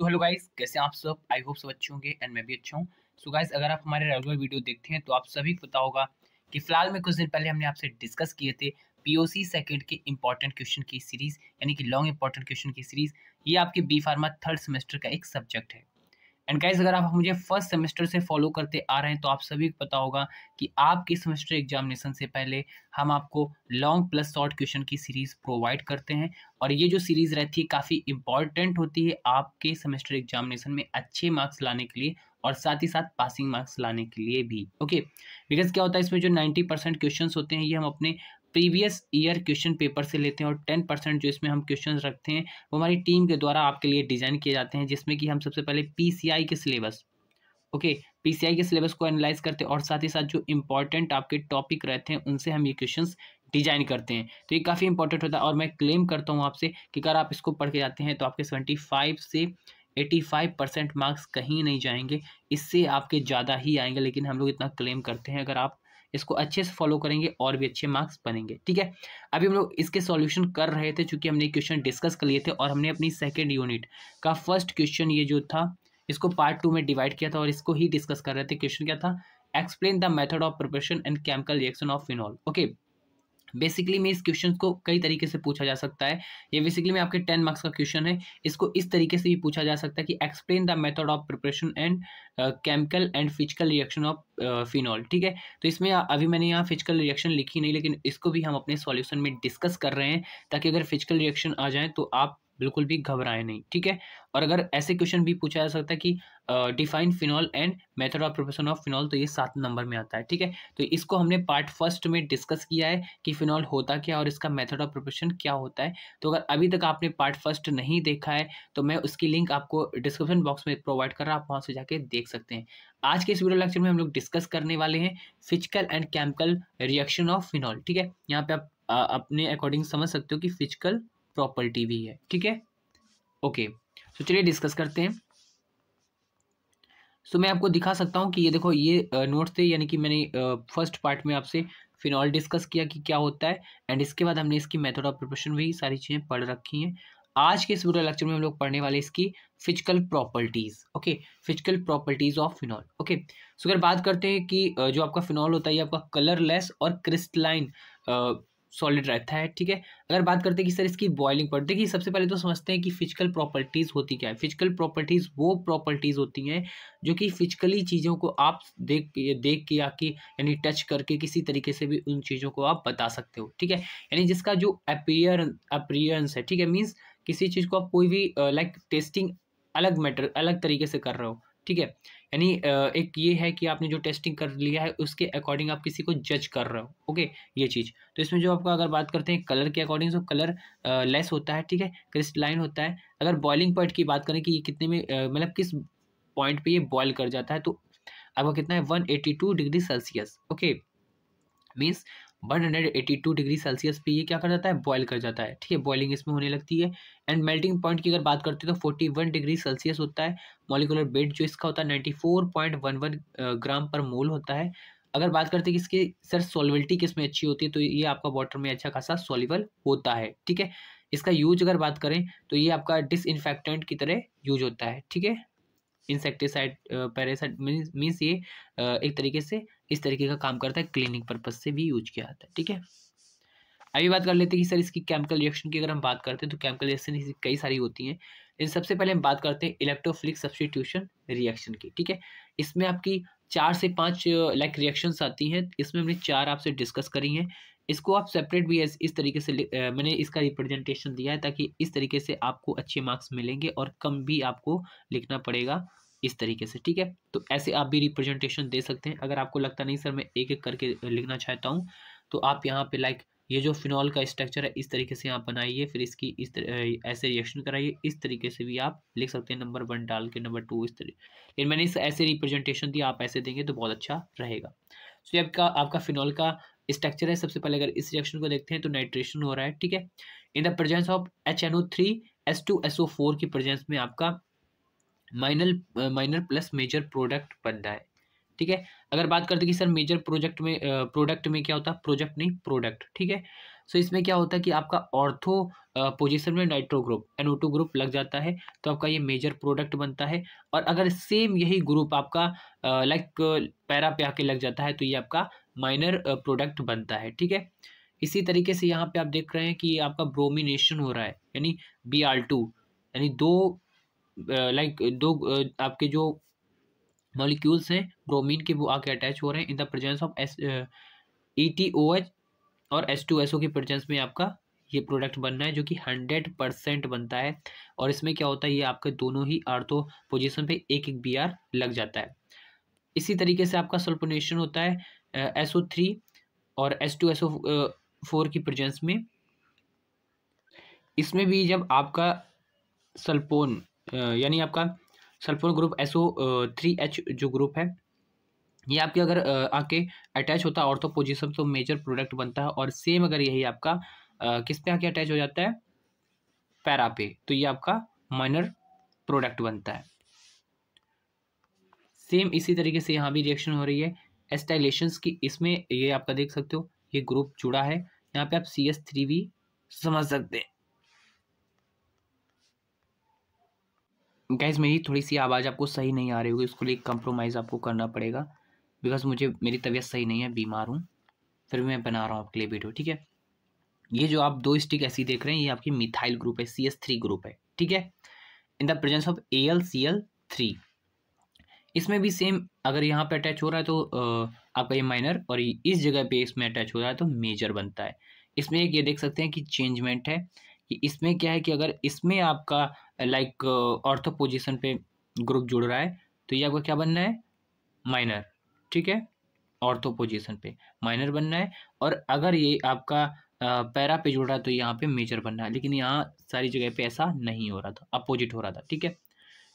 तो hello guys, कैसे हैं आप सब। आई होप सब अच्छे होंगे एंड मैं भी अच्छा हूँ। सो गाइस, अगर आप हमारे रेगुलर वीडियो देखते हैं तो आप सभी को पता होगा कि फिलहाल में कुछ दिन पहले हमने आपसे डिस्कस किए थे पीओसी सेकंड के इंपॉर्टेंट क्वेश्चन की सीरीज, यानी कि लॉन्ग इंपॉर्टेंट क्वेश्चन की सीरीज। ये आपके बी फार्मा थर्ड सेमेस्टर का एक सब्जेक्ट है। एंड गाइस, अगर आप मुझे फर्स्ट सेमेस्टर से फॉलो करते आ रहे हैं तो आप सभी को पता होगा कि आपके सेमेस्टर एग्जामिनेशन से पहले हम आपको लॉन्ग प्लस शॉर्ट क्वेश्चन की सीरीज प्रोवाइड करते हैं। और ये जो सीरीज रहती है काफ़ी इंपॉर्टेंट होती है आपके सेमेस्टर एग्जामिनेशन में अच्छे मार्क्स लाने के लिए और साथ ही साथ पासिंग मार्क्स लाने के लिए भी। ओके, बिकॉज क्या होता है इसमें जो 90% क्वेश्चन होते हैं ये हम अपने प्रीवियस ईयर क्वेश्चन पेपर से लेते हैं और 10% जो इसमें हम क्वेश्चन रखते हैं वो हमारी टीम के द्वारा आपके लिए डिजाइन किए जाते हैं, जिसमें कि हम सबसे पहले पीसीआई के सिलेबस पीसीआई के सिलेबस को एनालाइज करते हैं और साथ ही साथ जो इंपॉर्टेंट आपके टॉपिक रहते हैं उनसे हम ये क्वेश्चंस डिजाइन करते हैं। तो ये काफ़ी इंपॉर्टेंट होता है और मैं क्लेम करता हूँ आपसे कि अगर आप इसको पढ़ के जाते हैं तो आपके 75 से 85% मार्क्स कहीं नहीं जाएंगे, इससे आपके ज़्यादा ही आएंगे, लेकिन हम लोग इतना क्लेम करते हैं। अगर आप इसको अच्छे से फॉलो करेंगे और भी अच्छे मार्क्स बनेंगे। ठीक है, अभी हम लोग इसके सॉल्यूशन कर रहे थे चूंकि हमने क्वेश्चन डिस्कस कर लिए थे और हमने अपनी सेकेंड यूनिट का फर्स्ट क्वेश्चन ये जो था इसको पार्ट 2 में डिवाइड किया था और इसको ही डिस्कस कर रहे थे। क्वेश्चन क्या था? Explain the method of preparation and chemical reaction of phenol. Okay, basically में इस क्वेश्चन को कई तरीके से पूछा जा सकता है। ये बेसिकली में आपके 10 मार्क्स का क्वेश्चन है। इसको इस तरीके से भी पूछा जा सकता है कि explain the method of preparation and chemical and physical reaction of phenol. ठीक है, तो इसमें अभी मैंने यहाँ फिजिकल रिएक्शन लिखी नहीं, लेकिन इसको भी हम अपने सॉल्यूशन में डिस्कस कर रहे हैं ताकि अगर फिजिकल रिएक्शन आ जाए तो आप बिल्कुल भी घबराएं नहीं। ठीक है, और अगर ऐसे क्वेश्चन भी पूछा जा सकता है कि define phenol and method of preparation of phenol, तो ये 7 नंबर में आता है। ठीक है, तो इसको हमने पार्ट फर्स्ट में डिस्कस किया है कि फिनॉल होता क्या और इसका मेथड ऑफ प्रिपरेशन क्या होता है। तो अगर अभी तक आपने पार्ट फर्स्ट नहीं देखा है तो मैं उसकी लिंक आपको डिस्क्रिप्शन बॉक्स में प्रोवाइड कर रहा हूँ, आप वहाँ से जाके देख सकते हैं। आज के इस वीडियो लेक्चर में हम लोग डिस्कस करने वाले हैं physical and chemical reaction of phenol. ठीक है, यहाँ पे आप अपने अकॉर्डिंग समझ सकते हो कि फिजिकल प्रॉपर्टी भी है। ठीक है, ओके, तो चलिए डिस्कस करते हैं। सो मैं आपको दिखा सकता हूँ कि ये देखो, ये नोट्स थे, यानी कि मैंने फर्स्ट पार्ट में आपसे फिनॉल डिस्कस किया कि क्या होता है एंड इसके बाद हमने इसकी मेथड ऑफ प्रिपरेशन भी सारी चीज़ें पढ़ रखी हैं। आज के इस वीडियो लेक्चर में हम लोग पढ़ने वाले इसकी physical properties. Okay, physical properties of phenol. Okay, so अगर बात करते हैं कि जो आपका फिनॉल होता है ये आपका कलरलेस और क्रिस्टलाइन सॉलिड रहता है। ठीक है, अगर बात करते हैं कि सर इसकी बॉइलिंग पॉइंट, देखिए सबसे पहले तो समझते हैं कि फिजिकल प्रॉपर्टीज होती क्या है। फिजिकल प्रॉपर्टीज वो प्रॉपर्टीज होती हैं जो कि फिजिकली चीज़ों को आप देख के या कि यानी टच करके किसी तरीके से भी उन चीज़ों को आप बता सकते हो। ठीक है, यानी जिसका जो अपीयरेंस है, ठीक है, मीन्स किसी चीज़ को आप कोई भी लाइक टेस्टिंग अलग तरीके से कर रहे हो। ठीक है, यानी एक ये है कि आपने जो टेस्टिंग कर लिया है उसके अकॉर्डिंग आप किसी को जज कर रहे हो। ओके, ये चीज़ तो इसमें जो आपका अगर बात करते हैं कलर के अकॉर्डिंग, तो कलर लेस होता है। ठीक है, क्रिस्टलाइन होता है। अगर बॉइलिंग पॉइंट की बात करें कि ये कितने में मतलब किस पॉइंट पे ये बॉयल कर जाता है, तो आपका कितना है 182 degree Celsius. Okay, means 182 degree Celsius पे ये क्या कर जाता है, बॉयल कर जाता है। ठीक है, बॉइलिंग इसमें होने लगती है। एंड मेल्टिंग पॉइंट की अगर बात करते हैं तो 41 डिग्री सेल्सियस होता है। मॉलिक्यूलर वेट जो इसका होता है 94.11 ग्राम पर मोल होता है। अगर बात करते हैं कि इसकी सर सॉल्युबिलिटी किसमें अच्छी होती है, तो ये आपका वाटर में अच्छा खासा सॉल्युबल होता है। ठीक है, इसका यूज अगर बात करें तो ये आपका डिसइंफेक्टेंट की तरह यूज होता है। ठीक है, इंसेक्टिसाइड पैरासाइड मीन्स ये एक तरीके से इस तरीके का काम करता है, क्लीनिंग पर्पज से भी यूज किया जाता है। ठीक है, अभी बात कर लेते हैं कि सर इसकी केमिकल रिएक्शन की अगर हम बात करते हैं तो केमिकल रिएक्शन इसकी कई सारी होती हैं। इन सबसे पहले हम बात करते हैं इलेक्ट्रोफिलिक सब्स्टिट्यूशन रिएक्शन की। ठीक है, इसमें आपकी 4 से 5 लाइक रिएक्शंस आती हैं। इसमें हमने 4 आपसे डिस्कस करी हैं। इसको आप सेपरेट भी इस तरीके से मैंने इसका रिप्रेजेंटेशन दिया है ताकि इस तरीके से आपको अच्छे मार्क्स मिलेंगे और कम भी आपको लिखना पड़ेगा इस तरीके से। ठीक है, तो ऐसे आप भी रिप्रेजेंटेशन दे सकते हैं। अगर आपको लगता नहीं सर मैं एक एक करके लिखना चाहता हूँ तो आप यहाँ पे लाइक ये जो फिनॉल का स्ट्रक्चर है इस तरीके से आप बनाइए, फिर इसकी ऐसे रिएक्शन कराइए, इस तरीके से भी आप लिख सकते हैं, नंबर 1 डाल के नंबर 2 इस तरीके। लेकिन मैंने इस ऐसे रिप्रेजेंटेशन दिया, आप ऐसे देंगे तो बहुत अच्छा रहेगा। सो ये आपका फिनॉल का स्ट्रक्चर है। सबसे पहले अगर इस रिएक्शन को देखते हैं तो नाइट्रेशन हो रहा है। ठीक है, इन the presence of HNO3 H2SO4 की प्रेजेंस में आपका माइनर प्लस मेजर प्रोडक्ट बन रहा है। ठीक है, अगर बात करते कि सर मेजर प्रोडक्ट में क्या होता है, प्रोजेक्ट नहीं प्रोडक्ट। ठीक है, सो इसमें क्या होता है कि आपका ऑर्थो पोजीशन में नाइट्रो ग्रुप NO2 ग्रुप लग जाता है, तो आपका ये मेजर प्रोडक्ट बनता है। और अगर सेम यही ग्रुप आपका लाइक पैरा पे आके लग जाता है तो ये आपका माइनर प्रोडक्ट बनता है, ठीक है। इसी तरीके से यहाँ पे आप देख रहे हैं कि आपका ब्रोमिनेशन हो रहा है, यानी Br2, यानी दो आपके जो मॉलिक्यूल्स हैं ब्रोमीन के, वो आके अटैच हो रहे हैं इन द प्रेजेंस ऑफ ETOH और H2SO की प्रेजेंस में आपका ये प्रोडक्ट बनना है, जो कि 100% बनता है। और इसमें क्या होता है, ये आपके दोनों ही आर्थो पोजीशन पे एक एक Br लग जाता है। इसी तरीके से आपका सल्फोनेशन होता है SO3 और H2SO4 की प्रेजेंस में। इसमें भी जब आपका सल्फोन यानी आपका सल्फोन ग्रुप SO3H जो ग्रुप है, ये आपके अगर आके अटैच होता है ऑर्थो पोजीशन तो मेजर प्रोडक्ट बनता है। और सेम अगर यही आपका किस पे आके अटैच हो जाता है, पैरा पे, तो ये आपका माइनर प्रोडक्ट बनता है। सेम इसी तरीके से यहाँ भी रिएक्शन हो रही है एस्टाइलेशंस की। इसमें ये आपका देख सकते हो ये ग्रुप जुड़ा है, यहाँ पे आप CS3 भी समझ सकते हैं। गाइस मेरी थोड़ी सी आवाज़ आपको सही नहीं आ रही होगी, उसके लिए कंप्रोमाइज़ आपको करना पड़ेगा, बिकॉज मेरी तबीयत सही नहीं है, बीमार हूँ, फिर मैं बना रहा हूँ आपके लिए वीडियो, ठीक है। ये जो आप दो स्टिक ऐसी देख रहे हैं, ये आपकी मिथाइल ग्रुप है, CS3 ग्रुप है, ठीक है, इन द प्रेजेंस ऑफ AlCl3। इसमें भी सेम अगर यहाँ पे अटैच हो रहा है तो आपका ये माइनर, और इस जगह पे इसमें अटैच हो रहा है तो मेजर बनता है। इसमें एक ये देख सकते हैं कि चेंजमेंट है कि इसमें क्या है कि अगर इसमें आपका लाइक ऑर्थो पोजीशन पे ग्रुप जुड़ रहा है तो ये आपका क्या बनना है, माइनर, ठीक है, ऑर्थो पोजीशन पे माइनर बनना है। और अगर ये आपका पैरा पे जुड़ रहा है तो यहाँ पे मेजर बनना है, लेकिन यहाँ सारी जगह पे ऐसा नहीं हो रहा था, अपोजिट हो रहा था, ठीक है।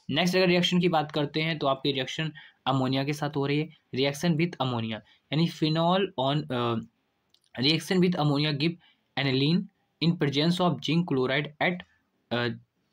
नेक्स्ट अगर रिएक्शन की बात करते हैं तो आपकी रिएक्शन अमोनिया के साथ हो रही है, रिएक्शन विथ अमोनिया, यानी phenol on reaction with ammonia give aniline in presence of zinc chloride at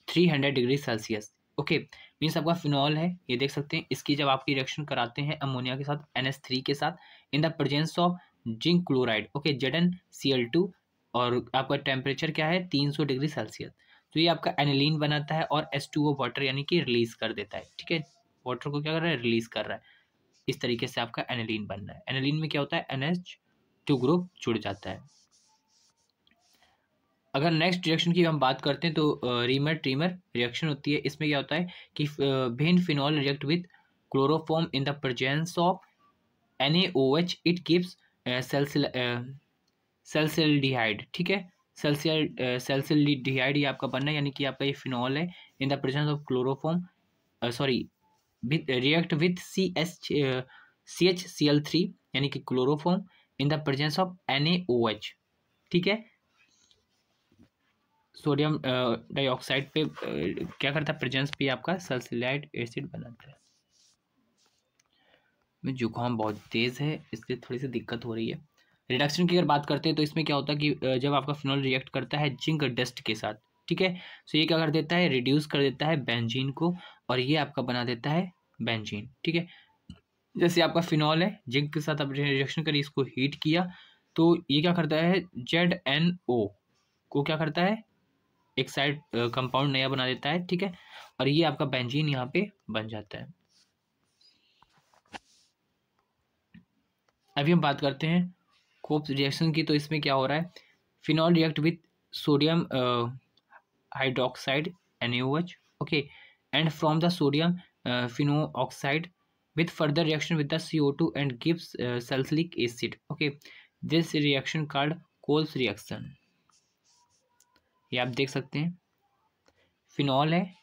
300 degree Celsius. Okay, means आपका फिनॉल है, ये देख सकते हैं, इसकी जब आपकी रिएक्शन कराते हैं अमोनिया के साथ NH3 के साथ इन the presence of zinc chloride, okay, ZnCl2, और आपका टेम्परेचर क्या है 300 डिग्री सेल्सियस, तो ये आपका एनिलीन बनाता है और H2O वाटर यानी कि रिलीज कर देता है, ठीक है, वाटर को क्या कर रहा है, रिलीज कर रहा है। इस तरीके से आपका एनिलीन बन रहा है। एनिलीन में क्या होता है, NH2 ग्रुप जुड़ जाता है। अगर नेक्स्ट रिएक्शन की हम बात करते हैं तो रीमर ट्रीमर रिएक्शन होती है। इसमें क्या होता है कि when phenol react with chloroform in the presence of NaOH, it gives salicylaldehyde, ठीक है, सल्फोल्डिहाइड ये आपका बनना है, यानी कि आपका ये फिनॉल है इन the presence of chloroform react with CHCl3 यानी कि chloroform in the presence of NaOH, ठीक है। सोडियम डाइऑक्साइड पे क्या करता है, प्रेजेंस पे आपका सल्फोलाइड एसिड बनाता है। में जुकाम बहुत तेज़ है, इसलिए थोड़ी सी दिक्कत हो रही है। रिडक्शन की अगर बात करते हैं तो इसमें क्या होता है कि जब आपका फिनॉल रिएक्ट करता है जिंक डस्ट के साथ, ठीक है, सो ये क्या कर देता है, रिड्यूस कर देता है बेंजीन को, और ये आपका बना देता है बेंजीन, ठीक है। जैसे आपका फिनॉल है, जिंक के साथ आपने रिएक्शन करी, इसको हीट किया, तो ये क्या करता है, ZnO को क्या करता है, एक साइड कंपाउंड नया बना देता है, ठीक है, और ये आपका बेंजीन यहाँ पे बन जाता है। अभी हम बात करते हैं कोप्स रिएक्शन की। तो इसमें क्या हो रहा है, phenol react with sodium hydroxide NaOH, okay, and from the sodium phenoxide with further reaction with the CO2 and gives salicylic acid, okay, this reaction called Coles reaction। ये आप देख सकते हैं, फिनॉल है,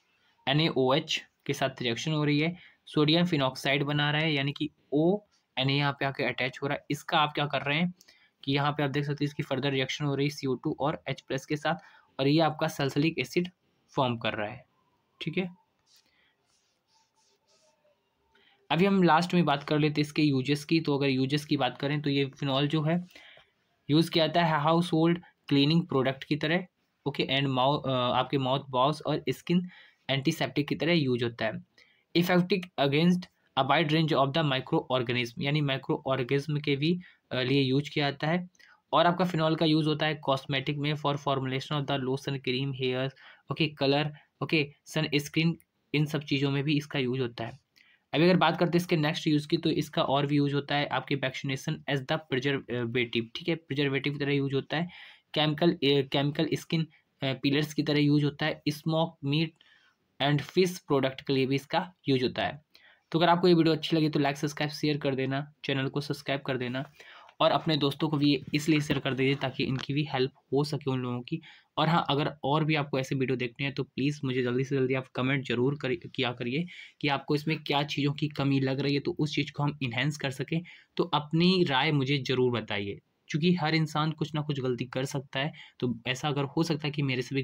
NaOH के साथ रिएक्शन हो रही है, सोडियम फिनॉक्साइड बना रहा है, यानी कि O Na यहाँ पे आके अटैच हो रहा है। इसका आप क्या कर रहे हैं कि यहाँ पे आप देख सकते हैं इसकी फर्दर रिएक्शन हो रही है CO2 और H+ के साथ, और ये आपका सल्फ्यूरिक एसिड फॉर्म कर रहा है, ठीक है। अभी हम लास्ट में बात कर लेते हैं इसके यूजेस की। तो अगर यूजेस की बात करें तो ये फिनॉल जो है यूज़ किया जाता है हाउस होल्ड क्लीनिंग प्रोडक्ट की तरह, ओके, एंड आपके माउथ वॉश और स्किन एंटीसेप्टिक की तरह यूज होता है। Effective against a wide range of the micro organism, यानी माइक्रो ऑर्गेनिज्म के भी लिए यूज किया जाता है। और आपका फिनॉल का यूज़ होता है कॉस्मेटिक में for formulation of the lotion, cream, hair, okay, colour, okay, sunscreen, इन सब चीज़ों में भी इसका यूज होता है। अभी अगर बात करते हैं इसके नेक्स्ट यूज़ की, तो इसका और भी यूज होता है आपके वैक्सीनेशन एज द प्रिजर्वेटिव, ठीक है, प्रिजर्वेटिव की तरह यूज होता है। केमिकल स्किन पिलर्स की तरह यूज होता है। Smoke meat and fish product के लिए भी इसका यूज होता है। तो अगर आपको ये वीडियो अच्छी लगी तो लाइक, सब्सक्राइब, शेयर कर देना, चैनल को सब्सक्राइब कर देना, और अपने दोस्तों को भी इसलिए शेयर कर दीजिए ताकि इनकी भी हेल्प हो सके उन लोगों की। और हाँ, अगर और भी आपको ऐसे वीडियो देखने हैं तो प्लीज़ मुझे जल्दी से जल्दी आप कमेंट जरूर किया करिए कि आपको इसमें क्या चीज़ों की कमी लग रही है, तो उस चीज़ को हम इन्हेंस कर सकें। तो अपनी राय मुझे ज़रूर बताइए, क्योंकि हर इंसान कुछ ना कुछ गलती कर सकता है। तो ऐसा अगर हो सकता है कि मेरे से भी